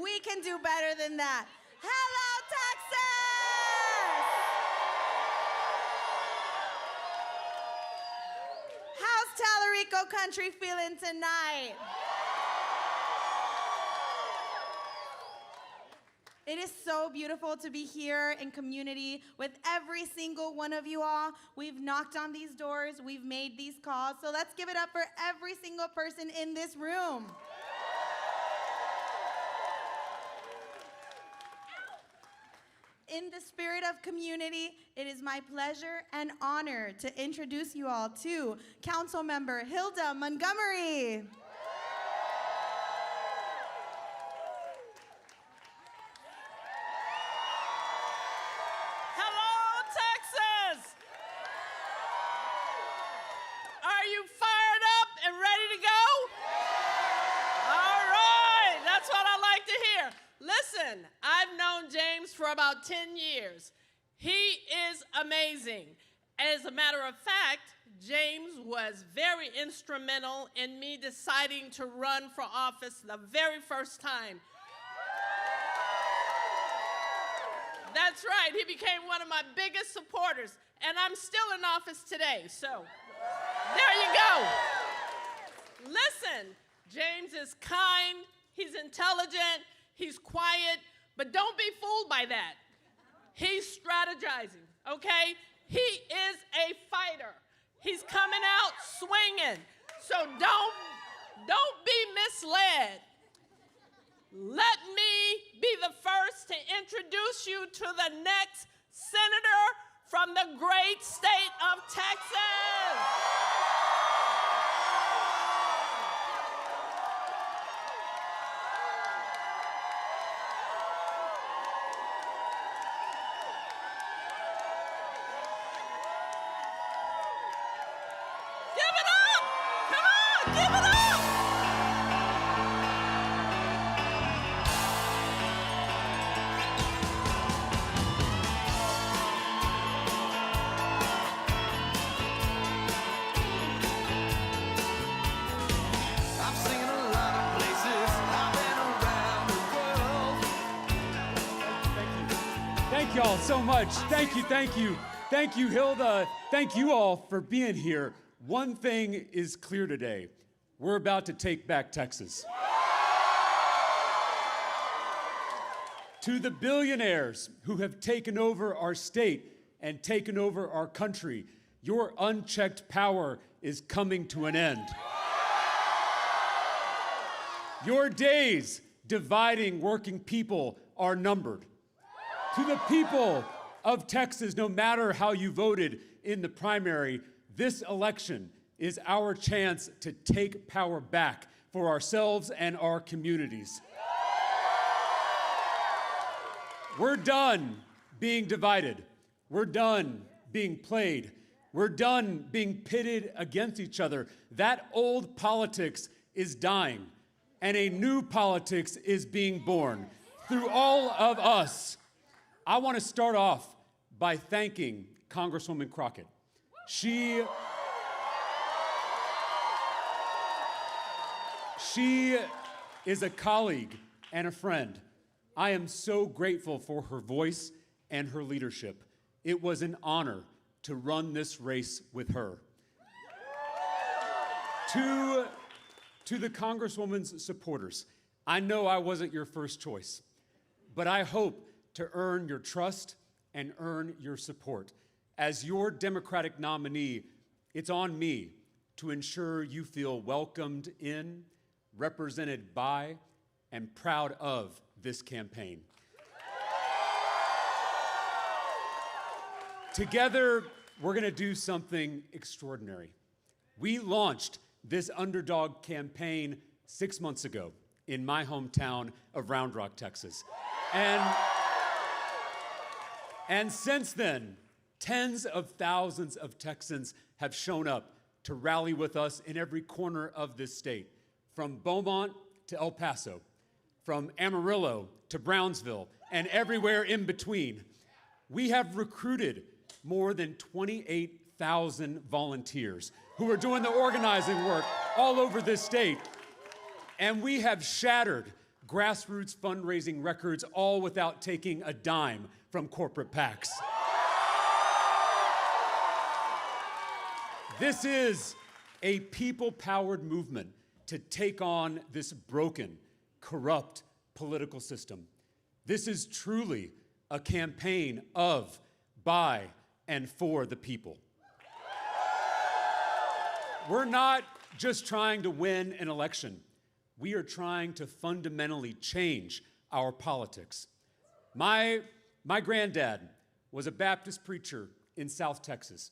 We can do better than that. Hello, Texas! How's Talarico country feeling tonight? It is so beautiful to be here in community with every single one of you all. We've knocked on these doors, we've made these calls, so let's give it up for every single person in this room. In the spirit of community, it is my pleasure and honor to introduce you all to Councilmember Hilda Montgomery. Hello, Texas! Are you fired up and ready to go? All right, that's what I like to hear. Listen, I've known James for about 10 years. He is amazing. As a matter of fact, James was very instrumental in me deciding to run for office the very first time. That's right, he became one of my biggest supporters, and I'm still in office today, so there you go. Listen, James is kind, he's intelligent, he's quiet, but don't be fooled by that. He's strategizing, okay? He is a fighter. He's coming out swinging. So don't be misled. Let me be the first to introduce you to the next senator from the great state of Texas. it up! Come on, give it up! I've seen a lot of places. I've been around the world. Thank y'all so much. Thank you, thank you. Thank you, Hilda. Thank you all for being here. One thing is clear today. We're about to take back Texas. To the billionaires who have taken over our state and taken over our country, your unchecked power is coming to an end. Your days dividing working people are numbered. To the people of Texas, no matter how you voted in the primary, this election is our chance to take power back for ourselves and our communities. We're done being divided. We're done being played. We're done being pitted against each other. That old politics is dying, and a new politics is being born through all of us. I want to start off by thanking Congresswoman Crockett. She is a colleague and a friend. I am so grateful for her voice and her leadership. It was an honor to run this race with her. To the Congresswoman's supporters, I know I wasn't your first choice, but I hope to earn your trust and earn your support. As your Democratic nominee, it's on me to ensure you feel welcomed in, represented by, and proud of this campaign. Together, we're going to do something extraordinary. We launched this underdog campaign 6 months ago in my hometown of Round Rock, Texas. And since then, tens of thousands of Texans have shown up to rally with us in every corner of this state, from Beaumont to El Paso, from Amarillo to Brownsville, and everywhere in between. We have recruited more than 28,000 volunteers who are doing the organizing work all over this state. And we have shattered grassroots fundraising records, all without taking a dime from corporate PACs. This is a people-powered movement to take on this broken, corrupt political system. This is truly a campaign of, by, and for the people. We're not just trying to win an election. We are trying to fundamentally change our politics. My granddad was a Baptist preacher in South Texas,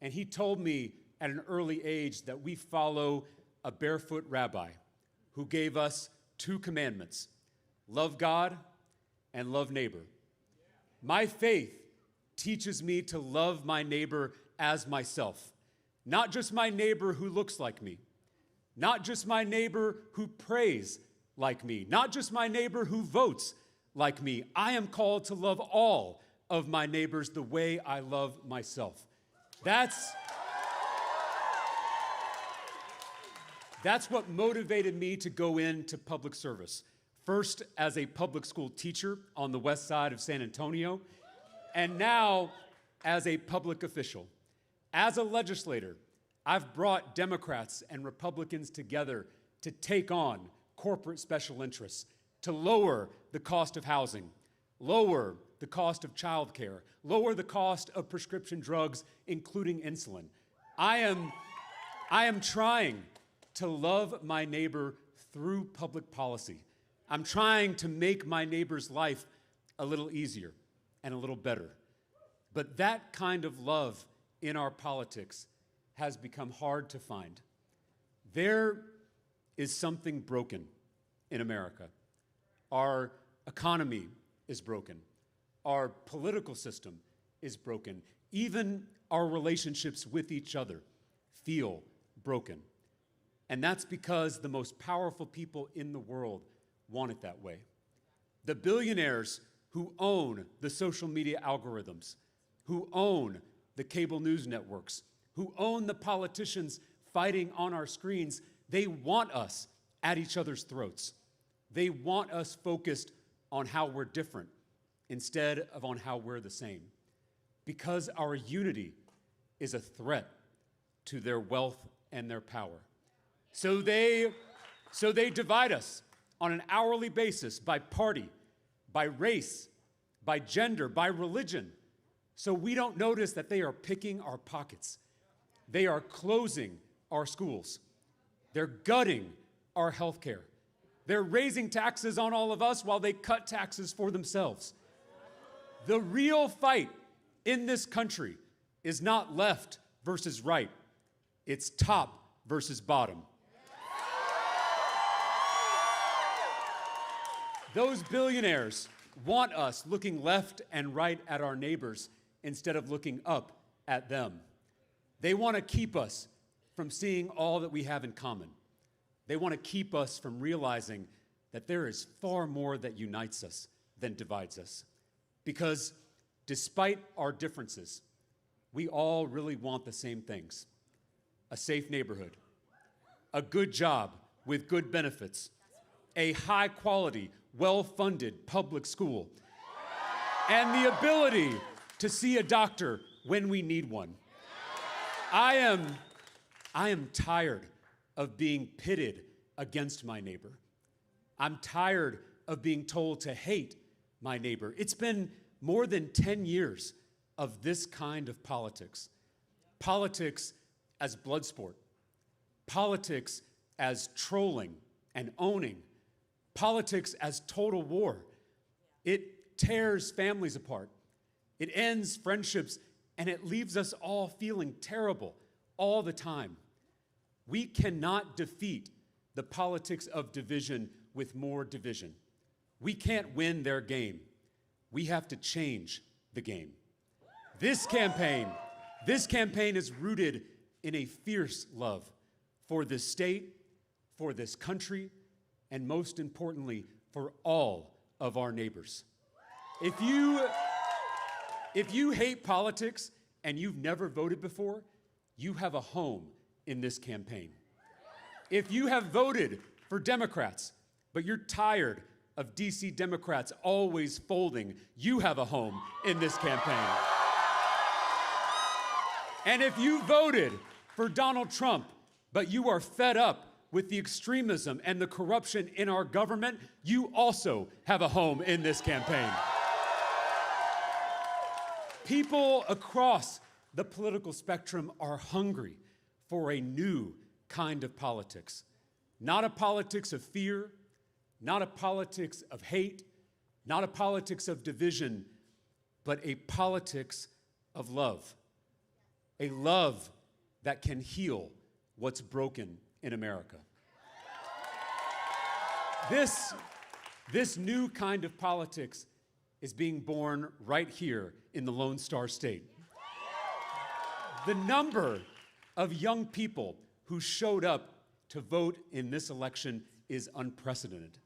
and he told me at an early age that we follow a barefoot rabbi who gave us 2 commandments: love God and love neighbor. My faith teaches me to love my neighbor as myself, not just my neighbor who looks like me, not just my neighbor who prays like me, not just my neighbor who votes like me. I am called to love all of my neighbors the way I love myself. That's what motivated me to go into public service. First as a public school teacher on the west side of San Antonio, and now as a public official. As a legislator, I've brought Democrats and Republicans together to take on corporate special interests, to lower the cost of housing, lower the cost of childcare, lower the cost of prescription drugs, including insulin. I am trying to love my neighbor through public policy. I'm trying to make my neighbor's life a little easier and a little better. But that kind of love in our politics has become hard to find. There is something broken in America. Our economy is broken. Our political system is broken. Even our relationships with each other feel broken. And that's because the most powerful people in the world want it that way. The billionaires who own the social media algorithms, who own the cable news networks, who own the politicians fighting on our screens, they want us at each other's throats. They want us focused on how we're different instead of on how we're the same. Because our unity is a threat to their wealth and their power. So they divide us on an hourly basis by party, by race, by gender, by religion. So we don't notice that they are picking our pockets. They are closing our schools. They're gutting our health care. They're raising taxes on all of us while they cut taxes for themselves. The real fight in this country is not left versus right. It's top versus bottom. Those billionaires want us looking left and right at our neighbors instead of looking up at them. They want to keep us from seeing all that we have in common. They want to keep us from realizing that there is far more that unites us than divides us. Because despite our differences, we all really want the same things: a safe neighborhood, a good job with good benefits, a high-quality, well-funded public school, and the ability to see a doctor when we need one. I am tired of being pitted against my neighbor. I'm tired of being told to hate my neighbor. It's been more than 10 years of this kind of politics. Politics as blood sport. Politics as trolling and owning. Politics as total war. It tears families apart. It ends friendships, and it leaves us all feeling terrible all the time. We cannot defeat the politics of division with more division. We can't win their game. We have to change the game. This campaign is rooted in a fierce love for this state, for this country, and most importantly, for all of our neighbors. If you hate politics and you've never voted before, you have a home in this campaign. If you have voted for Democrats, but you're tired of DC Democrats always folding, you have a home in this campaign. And if you voted for Donald Trump, but you are fed up with the extremism and the corruption in our government, you also have a home in this campaign. People across the political spectrum are hungry for a new kind of politics. Not a politics of fear, not a politics of hate, not a politics of division, but a politics of love. A love that can heal what's broken in America. This new kind of politics is being born right here in the Lone Star State. The number of young people who showed up to vote in this election is unprecedented.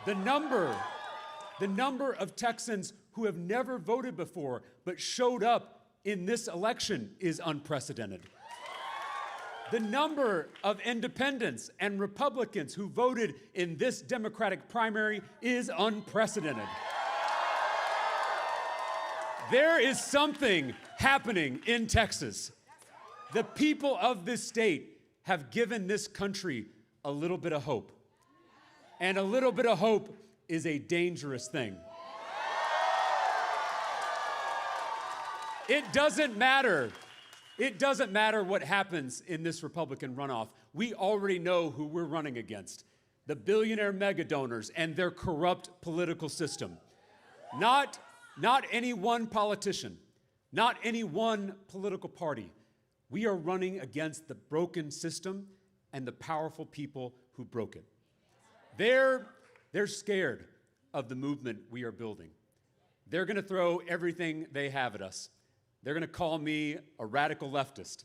The number of Texans who have never voted before but showed up in this election is unprecedented. The number of independents and Republicans who voted in this Democratic primary is unprecedented. There is something happening in Texas. The people of this state have given this country a little bit of hope. And a little bit of hope is a dangerous thing. It doesn't matter what happens in this Republican runoff. We already know who we're running against: the billionaire mega donors and their corrupt political system. Not any one politician, not any one political party. We are running against the broken system and the powerful people who broke it. They're scared of the movement we are building. They're going to throw everything they have at us. They're going to call me a radical leftist.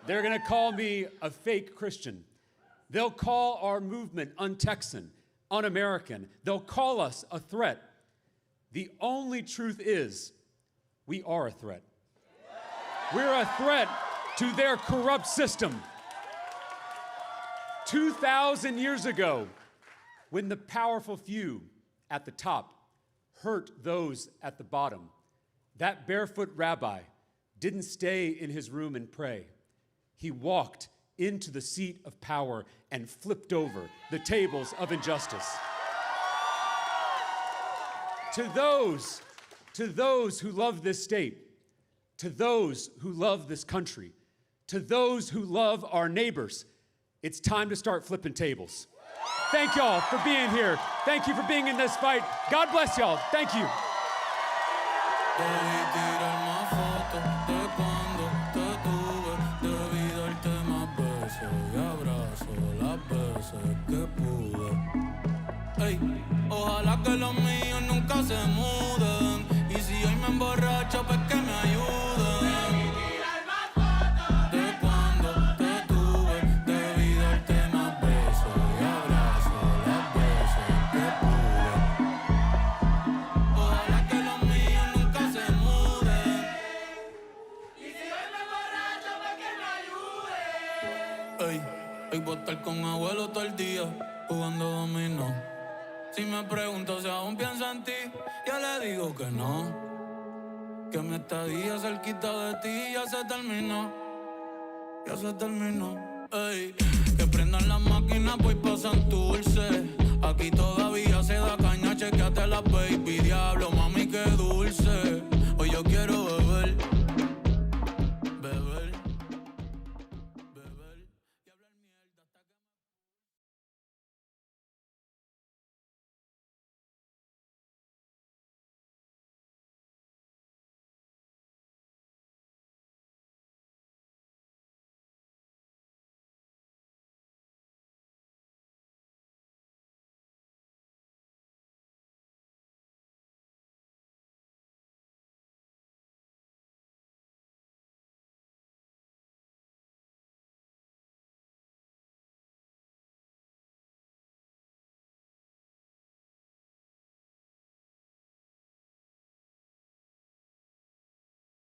They're going to call me a fake Christian. They'll call our movement un-Texan, un-American. They'll call us a threat. The only truth is, we are a threat. We're a threat to their corrupt system. 2,000 years ago, when the powerful few at the top hurt those at the bottom, that barefoot rabbi didn't stay in his room and pray. He walked into the seat of power and flipped over the tables of injustice. To those who love this state, to those who love this country, to those who love our neighbors, it's time to start flipping tables. Thank y'all for being here. Thank you for being in this fight. God bless y'all. Thank you. Debí tirar más fotos de cuando te tuve. Debí darte más besos y abrazos las veces que pude. Ey, ojalá que los míos nunca se muden. Y si hoy me emborracho, pues que me ayuden. Debí tirar más fotos de cuando te tuve. Debí darte más besos y abrazos las veces que pude. Ojalá que los míos nunca se muden. Y si hoy me emborracho, pues que me ayuden. Ey, hoy voy a estar con abuelo todo el día jugando dominó. Si me pregunto si aún pienso en ti, yo le digo que no. Que mi estadía cerquita de ti ya se terminó. Ya se terminó. Ey, que prendan las máquinas, pues pasan dulce. Aquí todavía se da caña, chequeate la baby. Diablo, mami, qué dulce. Hoy yo quiero beber.